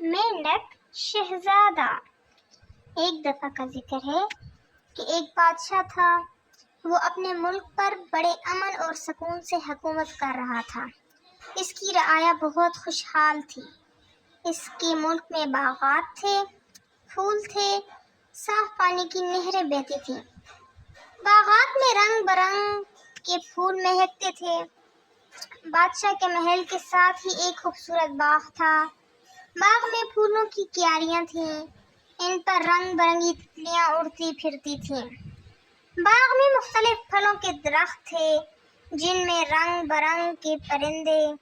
मेंढक शहजादा। एक दफा का जिक्र है कि एक बादशाह था। वो अपने मुल्क पर बड़े अमन और सुकून से हुकूमत कर रहा था। इसकी रआया बहुत खुशहाल थी। इसके मुल्क में बागात थे, फूल थे, साफ पानी की नहरें बहती थीं। बागात में रंग बरंग के फूल महकते थे। बादशाह के महल के साथ ही एक खूबसूरत बाग था। बाग में फूलों की क्यारियां थीं। इन पर रंग बिरंगी तितलियां उड़ती फिरती थीं। बाग में मुख्तलिफ फलों के दरख्त थे, जिनमें रंग बिरंग के परिंदे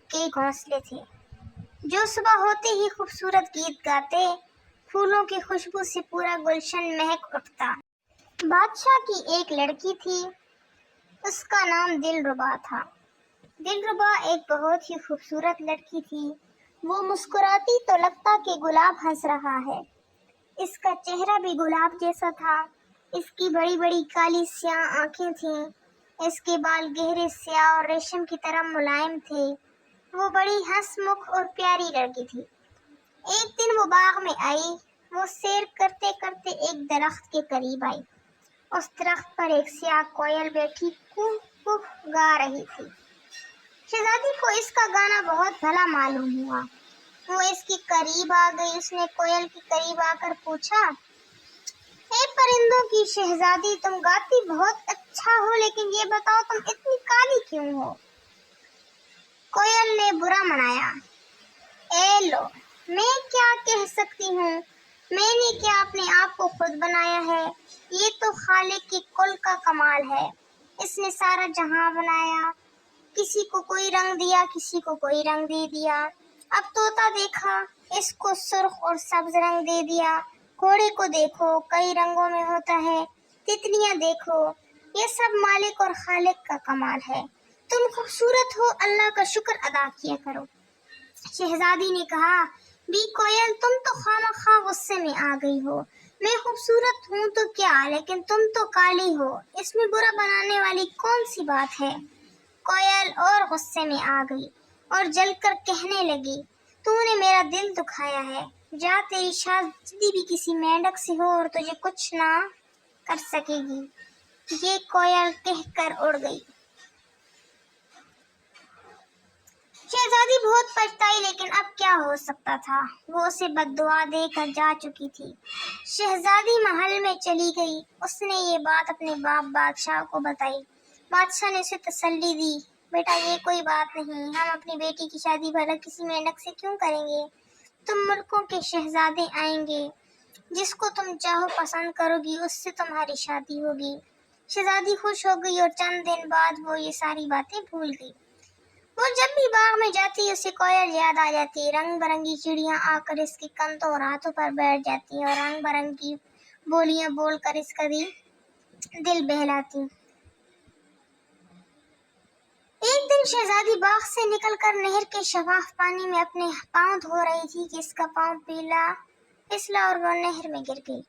के घोंसले थे, जो सुबह होते ही खूबसूरत गीत गाते। फूलों की खुशबू से पूरा गुलशन महक उठता। बादशाह की एक लड़की थी। उसका नाम दिलरुबा था। दिलरुबा एक बहुत ही खूबसूरत लड़की थी। वो मुस्कुराती तो लगता कि गुलाब हंस रहा है। इसका चेहरा भी गुलाब जैसा था। इसकी बड़ी बड़ी काली स्याह आंखें थीं। इसके बाल गहरे स्याह और रेशम की तरह मुलायम थे। वो बड़ी हंसमुख और प्यारी लड़की थी। एक दिन वो बाग में आई। वो सैर करते करते एक दरख्त के करीब आई। उस दरख्त पर एक स्याह कोयल बैठी कुह कुह गा रही थी। शहजादी को इसका गाना बहुत भला मालूम हुआ। वो इसके करीब आ गई। उसने कोयल के करीब आकर पूछा, ए परिंदों की शहजादी, तुम गाती बहुत अच्छा हो, लेकिन ये बताओ तुम इतनी काली क्यों हो? कोयल ने बुरा मनाया, ए लो, मैं क्या कह सकती हूँ? मैंने क्या अपने आप को खुद बनाया है? ये तो खालिक के कुल का कमाल है। इसने सारा जहां बनाया। किसी को कोई रंग दिया, किसी को कोई रंग दे दिया। अब तोता देखा, इसको सुर्ख और सब्ज रंग दे दिया। घोड़े को देखो, कई रंगों में होता है। तितलियां देखो, ये सब मालिक और खालिक का कमाल है। तुम खूबसूरत हो, अल्लाह का शुक्र अदा किया करो। शहजादी ने कहा, बी कोयल, तुम तो खामखा गुस्से में आ गई हो। मैं खूबसूरत हूँ तो क्या, लेकिन तुम तो काली हो। इसमें बुरा बनाने वाली कौन सी बात है? कोयल और गुस्से में आ गई और जलकर कहने लगी, तूने मेरा दिल दुखाया है। जा, तेरी शादी भी किसी मेंढक से हो और तुझे कुछ ना कर सकेगी। ये कोयल कहकर उड़ गई। शहजादी बहुत पछताई, लेकिन अब क्या हो सकता था। वो उसे बद्दुआ देकर जा चुकी थी। शहजादी महल में चली गई। उसने ये बात अपने बाप बादशाह को बताई। बादशाह ने उसे तसल्ली दी, बेटा ये कोई बात नहीं, हम अपनी बेटी की शादी भला किसी मेंढक से क्यों करेंगे? तुम मुल्कों के शहजादे आएंगे, जिसको तुम चाहो पसंद करोगी, उससे तुम्हारी शादी होगी। शहजादी खुश हो गई और चंद दिन बाद वो ये सारी बातें भूल गई। वो जब भी बाग में जाती उसे कोयल याद आ जाती। रंग बिरंगी चिड़ियां आकर इसके कंधों और हाथों पर बैठ जाती और रंग बिरंगी बोलियां बोलकर इसका दिल बहलाती। एक दिन शहजादी बाग से निकलकर नहर के शफाफ पानी में अपने पांव धो रही थी कि इसका पांव पीला फिसला और वो नहर में गिर गई।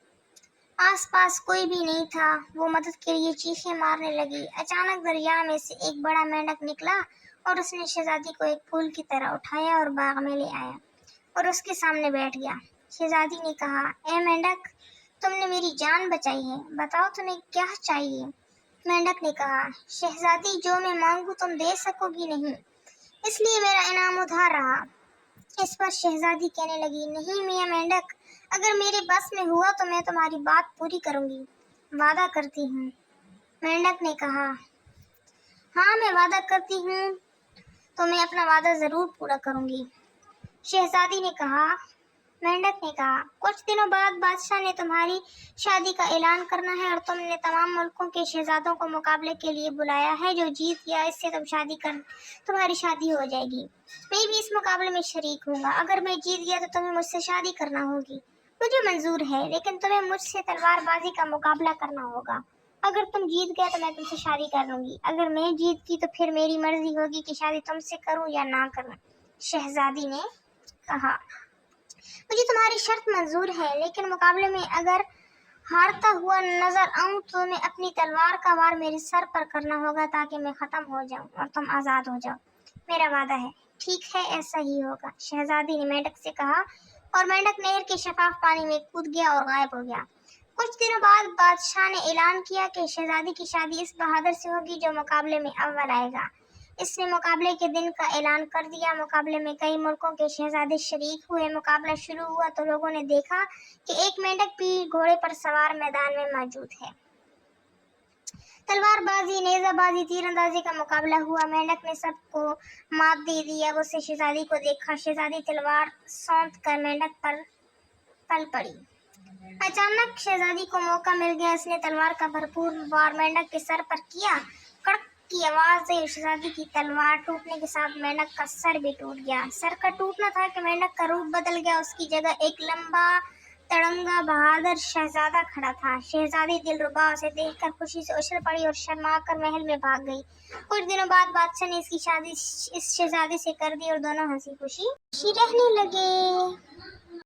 आसपास कोई भी नहीं था। वो मदद के लिए चीखें मारने लगी। अचानक दरिया में से एक बड़ा मेंढक निकला और उसने शहजादी को एक फूल की तरह उठाया और बाग में ले आया और उसके सामने बैठ गया। शहजादी ने कहा, ए मेंढक, तुमने मेरी जान बचाई है, बताओ तुम्हें क्या चाहिए? मेंढक ने कहा, शहजादी, जो मैं मांगू तुम दे सकोगी नहीं, इसलिए मेरा इनाम उधार रहा। इस पर शहजादी कहने लगी, नहीं मियां मेंढक, अगर मेरे बस में हुआ तो मैं तुम्हारी बात पूरी करूंगी, वादा करती हूँ। मेंढक ने कहा, हाँ मैं वादा करती हूँ, तो मैं अपना वादा जरूर पूरा करूंगी। शहजादी ने कहा, मेंढक ने कहा, कुछ दिनों बाद बादशाह ने तुम्हारी शादी का ऐलान करना है और तुमने तमाम मुल्कों के शहजादों को मुकाबले के लिए बुलाया है। जो जीत गया इससे तुम्हारी शादी हो जाएगी। मैं भी इस मुकाबले में शरीक हूँगा। अगर मैं जीत गया तो तुम्हें मुझसे शादी करना होगी। मुझे मंजूर है, लेकिन तुम्हें मुझसे तलवारबाजी का मुकाबला करना होगा। अगर तुम जीत गए तो मैं तुमसे शादी कर लूंगी। अगर मैं जीत गई तो फिर मेरी मर्जी होगी कि शादी तुमसे करूं या ना करूं। शहजादी ने कहा, मुझे तुम्हारी शर्त मंजूर है, लेकिन मुकाबले में अगर हारता हुआ नजर आऊं तो मैं अपनी तलवार का वार मेरे सर पर करना होगा ताकि मैं खत्म हो जाऊं और तुम आजाद हो जाओ। मेरा वादा है। ٹھیک ہے ایسا ہی ہوگا، شہزادی نے مینڈک سے کہا، اور مینڈک نہر کے شفاف پانی میں کود گیا اور غائب ہو گیا۔ کچھ دنوں بعد بادشاہ نے اعلان کیا کہ شہزادی کی شادی اس بہادر سے ہوگی جو مقابلے میں اول آئے گا۔ اس نے مقابلے کے دن کا اعلان کر دیا۔ مقابلے میں کئی ملکوں کے شہزادے شریک ہوئے۔ مقابلہ شروع ہوا تو لوگوں نے دیکھا کہ ایک مینڈک بھی گھوڑے پر سوار میدان میں موجود ہے۔ تلوار بازی، نیزہ بازی، تیر اندازی کا مقابلہ ہوا۔ مینڈک نے سب کو مات دے دی۔ اب اسے شہزادی کو دیکھا۔ شہزادی تلوار سونت کر مینڈک پر پل پڑی۔ اچانک شہزادی کو موقع مل گیا۔ اس نے تلوار کا بھرپور وار مینڈک کے سر پر کیا۔ کڑک کی آواز سے شہزادی کی تلوار ٹوٹنے کے ساتھ مینڈک کا سر بھی ٹوٹ گیا۔ سر کا ٹوٹنا تھا کہ مینڈک کا روپ بدل گیا۔ اس کی جگہ ایک لمبا تڑنگا بہادر شہزادہ کھڑا تھا۔ شہزادی دلربا اسے دیکھ کر خوشی سے اچھل پڑی اور شرما کر محل میں بھاگ گئی۔ کچھ دنوں بعد بادشاہ نے اس کی شادی اس شہزادے سے کر دی اور دونوں ہنسی خوشی رہنے لگے۔